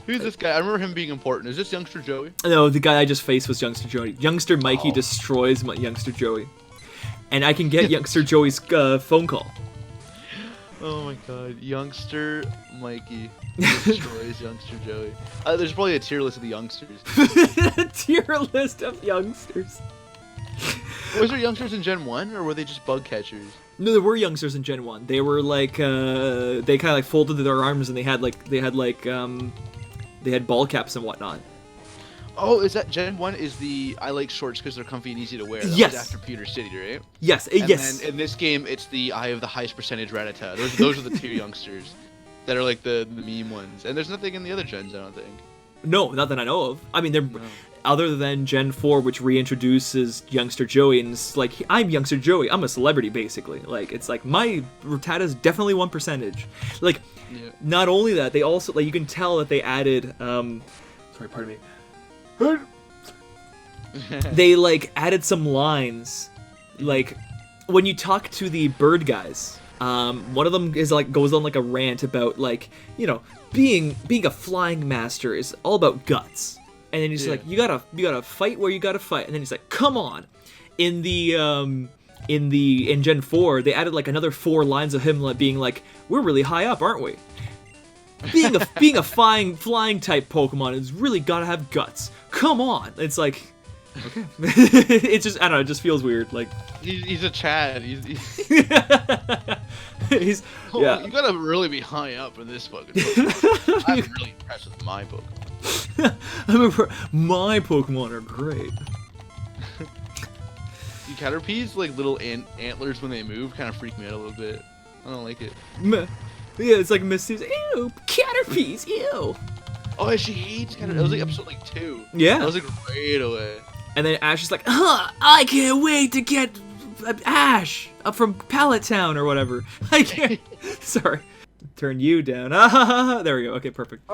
Who's this guy? I remember him being important. Is this Youngster Joey? No, the guy I just faced was Youngster Joey. Youngster Mikey destroys Youngster Joey. And I can get Youngster Joey's phone call. Oh my god. Youngster Mikey destroys Youngster Joey. There's probably a tier list of the youngsters. Tier list of youngsters. Was there youngsters in Gen 1, or were they just bug catchers? No, there were youngsters in Gen 1. They were like, they kind of like folded their arms and they had ball caps and whatnot. Oh, is that Gen 1 is the I like shorts because they're comfy and easy to wear? That Yes. was after Pewter City, right? Yes, And yes. then in this game, it's the I have the highest percentage Rattata. Those are the two youngsters that are like the meme ones. And there's nothing in the other gens, I don't think. No, not that I know of. I mean, they're other than Gen 4, which reintroduces Youngster Joey, and it's like, I'm Youngster Joey. I'm a celebrity, basically. Like, it's like, my Rattata's definitely 1%. Like, not only that, they also, like, you can tell that they added, sorry, pardon me. They, like, added some lines. Like, when you talk to the bird guys, one of them is, like, goes on, like, a rant about, like, you know, being a flying master is all about guts. And then he's like, you gotta fight where you gotta fight. And then he's like, come on. In Gen 4, they added like another 4 lines of him like, being like, we're really high up, aren't we? Being a flying type Pokemon is really gotta have guts. Come on. It's like, okay. It's just, I don't know, it just feels weird. Like he's a Chad. He's you gotta really be high up in this Pokemon. I'm really impressed with my Pokemon. My Pokemon are great. The Caterpies, like little antlers when they move, kind of freak me out a little bit. I don't like it. Yeah, it's like Misty's. Ew, Caterpies, ew. Oh, she hates Caterpies. That was like episode like 2. Yeah. That was like right away. And then Ash is like, I can't wait to get Ash up from Pallet Town or whatever. I can't. Sorry. Turn you down. There we go. Okay, perfect. It's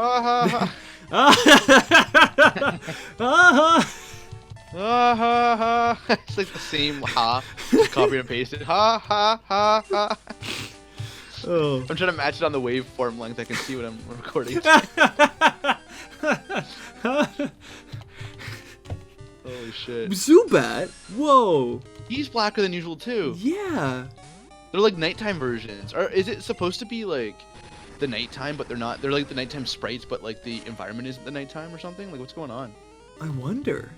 like the same ha. Just copy and paste it. Ha ha ha ha. Oh. I'm trying to match it on the waveform length. I can see what I'm recording. Holy shit. Zubat? Whoa. He's blacker than usual too. Yeah. They're like nighttime versions. Or is it supposed to be like the nighttime, but they're not? They're like the nighttime sprites, but like the environment isn't the nighttime or something? Like what's going on? I wonder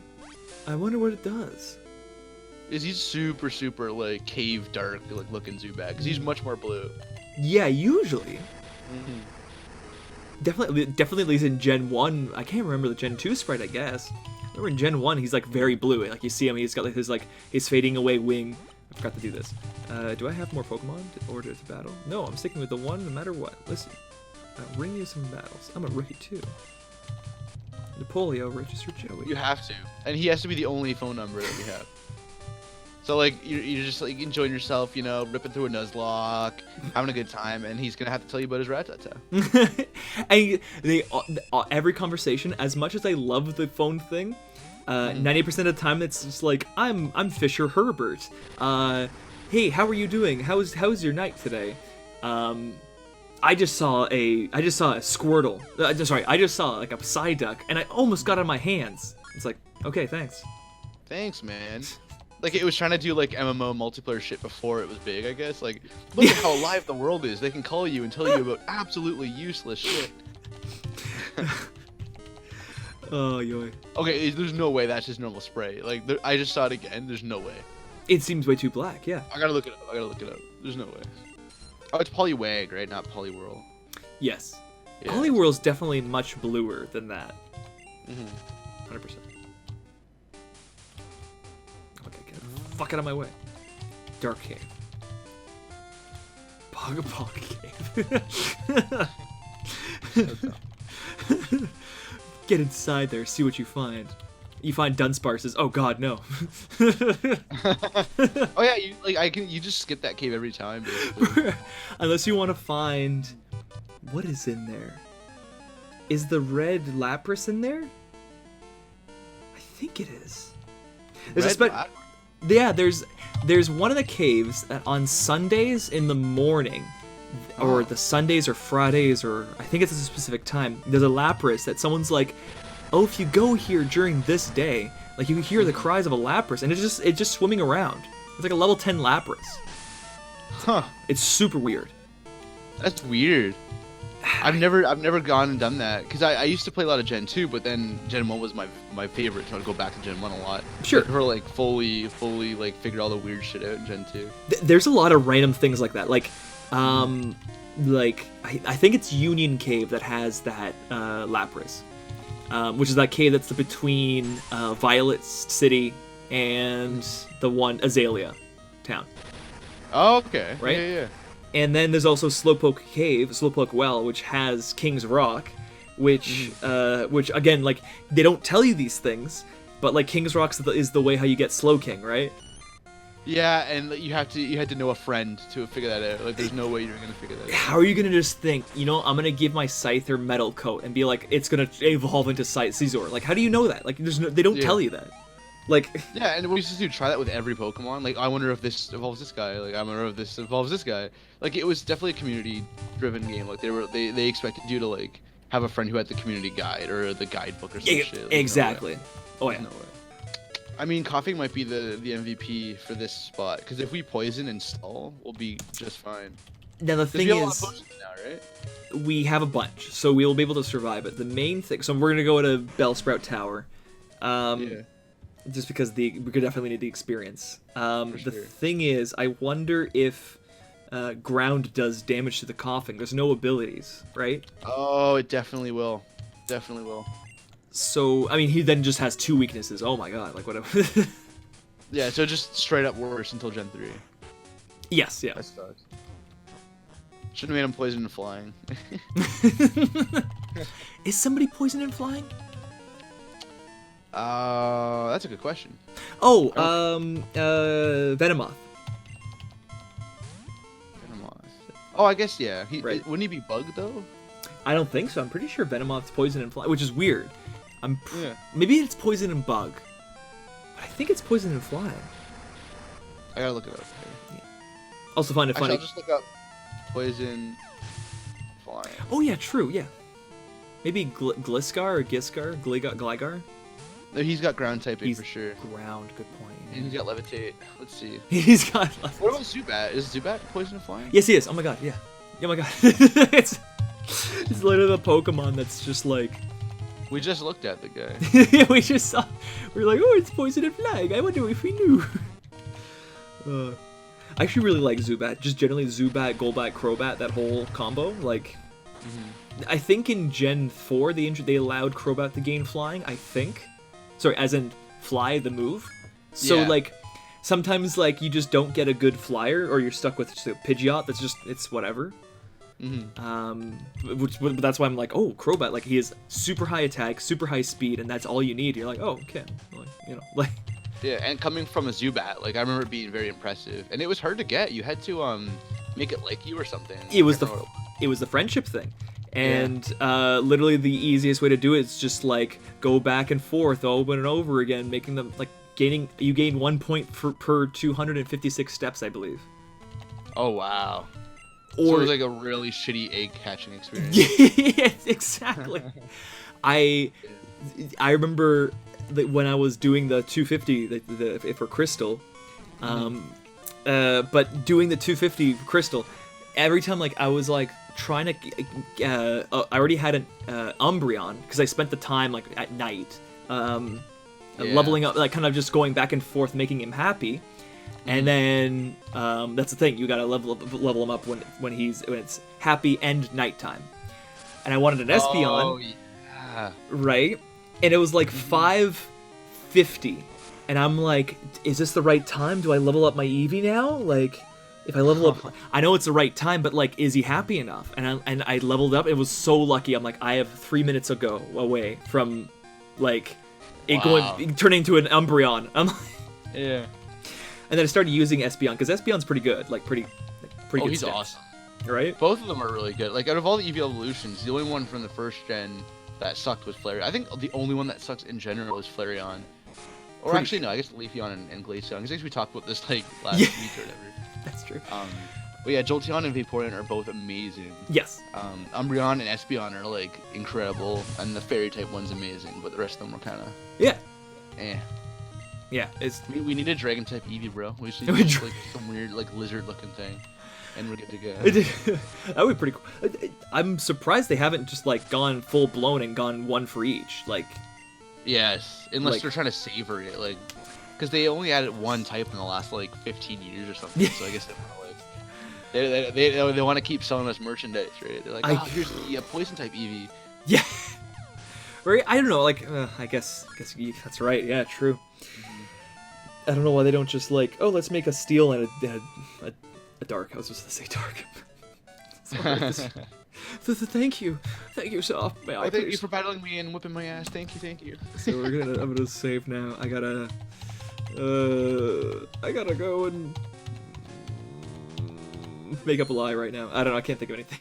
what it does. Is he super like cave dark like looking Zubat? Because he's much more blue. Yeah, usually. Definitely at least in Gen 1. I can't remember the Gen 2 sprite, I guess. Remember in Gen 1, he's like very blue. Like you see him, he's got like his fading away wing. I forgot to do this. Do I have more Pokemon to order to battle? No, I'm sticking with the one no matter what. Listen, I'll bring you some battles. I'm a rookie too. Napoleon, register Joey. You have to. And he has to be the only phone number that we have. So like you're just like enjoying yourself, you know, ripping through a Nuzlocke, having a good time, and he's gonna have to tell you about his Rattata. And every conversation, as much as I love the phone thing, 90% of the time it's just like I'm Fisher Herbert. Hey, how are you doing? How's your night today? I just saw a Squirtle. Sorry, I just saw like a Psyduck, and I almost got it on my hands. It's like, okay, thanks. Thanks, man. Like it was trying to do like MMO multiplayer shit before it was big, I guess. Like, look at how alive the world is. They can call you and tell you about absolutely useless shit. Oh, yoy. Okay, there's no way that's just normal spray. Like, I just saw it again. There's no way. It seems way too black, yeah. I gotta look it up. There's no way. Oh, it's Poliwag, right? Not Poliwhirl. Yes. Yeah. Poliwhirl's definitely much bluer than that. 100%. Okay, get the fuck out of my way. Dark Cave. Pog Cave. Get inside there, see what you find. You find Dunsparces. Oh god, no. Oh yeah, you just skip that cave every time, basically. Unless you want to find what is in there. Is the red Lapras in there? I think it is. Yeah, there's one of the caves that on Sundays in the morning, or the Sundays or Fridays, or I think it's a specific time, there's a Lapras that someone's like, oh, if you go here during this day, like you can hear the cries of a Lapras, and it's just swimming around. It's like a level 10 Lapras. Huh. It's super weird. That's weird. I've never gone and done that because I used to play a lot of Gen 2, but then Gen 1 was my favorite, so I'd go back to Gen 1 a lot. Sure. Her like fully like figured all the weird shit out in Gen 2. There's a lot of random things like that. Like I think it's Union Cave that has that Lapras, which is that cave that's between Violet City and the one Azalea Town. Oh, okay. Right? Yeah. And then there's also Slowpoke Well, which has King's Rock, which again, like, they don't tell you these things, but like King's Rock is the way how you get Slowking, right? Yeah, and you had to know a friend to figure that out. Like, there's no way you're gonna figure that out. How are you gonna just think, I'm gonna give my Scyther Metal Coat and be like, it's gonna evolve into Scizor? Like, how do you know that? Like, they don't tell you that. Like, yeah, and we used to try that with every Pokemon. Like, I wonder if this evolves this guy. Like, I wonder if this evolves this guy. Like, it was definitely a community-driven game. Like, they expected you to like have a friend who had the community guide or the guidebook or some shit. Like, exactly. No way. I mean, Coughing might be the MVP for this spot because if we poison and stall, we'll be just fine. Now the thing we have is, a lot of potions now, right? we have a bunch, so we will be able to survive it. The main thing, so we're gonna go to Bellsprout Tower. Yeah. Just because we could definitely need the experience. Sure. The thing is, I wonder if ground does damage to the Coughing. There's no abilities, right? Oh, it definitely will. Definitely will. So, I mean, he then just has 2 weaknesses. Oh my god, like whatever. Yeah, so just straight up worse until Gen 3. Yes, yeah. That sucks. Should've made him poison and flying. Is somebody poisoned and flying? That's a good question. Oh, Venomoth. Oh, I guess, yeah. Right. Wouldn't he be bugged, though? I don't think so. I'm pretty sure Venomoth's poison and fly, which is weird. Yeah. Maybe it's poison and bug. But I think it's poison and flying. I gotta look it up. Yeah. Also find it funny. I'll just look up poison flying. Oh yeah, true, yeah. Maybe Gliscar or Giscar? Gligar? No, he's got ground typing He's for sure. ground, good point. And he's got levitate. Let's see. He's got What about Zubat? Is Zubat poison and flying? Yes, he is. Oh my god, yeah. Oh my god. it's literally the Pokemon that's just like... We just looked at the guy. we just saw... We're like, oh, it's poison and flying. I wonder if we knew. I actually really like Zubat. Just generally Zubat, Golbat, Crobat, that whole combo. Like, I think in Gen 4 they allowed Crobat to gain flying, I think. Sorry, as in fly, the move. So, Yeah. like, sometimes, like, you just don't get a good flyer, or you're stuck with just a Pidgeot that's just, it's whatever. But that's why I'm like, oh, Crobat, like, he has super high attack, super high speed, and that's all you need. You're like, oh, okay. Like, like... Yeah, and coming from a Zubat, like, I remember it being very impressive. And it was hard to get. You had to, make it like you or something. It was the friendship thing. And literally the easiest way to do it is just like go back and forth over and over again, making them like you gain 1 point per 256 steps, I believe. Oh wow. Or so it was like a really shitty egg hatching experience. Yes, exactly. I remember that when I was doing the 250 for Crystal, but doing the 250 for Crystal, every time like I was like trying to I already had an Umbreon because I spent the time like at night leveling up, like kind of just going back and forth making him happy, and then that's the thing, you gotta level him up when it's happy and nighttime, and I wanted an Espeon, right, and it was like 550, and I'm like, is this the right time? Do I level up my Eevee now? Like, if I level up, I know it's the right time, but like, is he happy enough? And I leveled up. It was so lucky. I'm like, I have 3 minutes away from like it turning into an Umbreon. I'm like, yeah. And then I started using Espeon because Espeon's pretty good, like pretty good. He's stats, awesome. right? Both of them are really good. Like, out of all the Eevee evolutions, the only one from the first gen that sucked was Flareon. I think the only one that sucks in general is Flareon. Or actually, no, I guess Leafeon and Glaceon. Because I guess we talked about this like last week or whatever. That's true. But yeah, Jolteon and Vaporeon are both amazing. Yes. Umbreon and Espeon are like incredible, and the Fairy type one's amazing, but the rest of them are kind of Yeah. eh. Yeah. It's We need a Dragon type Eevee, bro. We should use like some weird like lizard looking thing, and we're good to go. that would be pretty cool. I'm surprised they haven't just like gone full blown and gone one for each. Like. Yes, unless Like- they're trying to savor it, like, because they only added one type in the last like 15 years or something. So I guess they're more like they want to keep selling us merchandise, right? They're like, oh, here's the poison type Eevee. Yeah. Right. I don't know. Like, I guess that's right. Yeah. True. I don't know why they don't just like, oh, let's make a steel and a dark. I was just gonna say dark. Thank you, so may I Thank you please? for battling me and whipping my ass. Thank you. So I'm gonna save now. I gotta go and make up a lie right now. I don't know. I can't think of anything.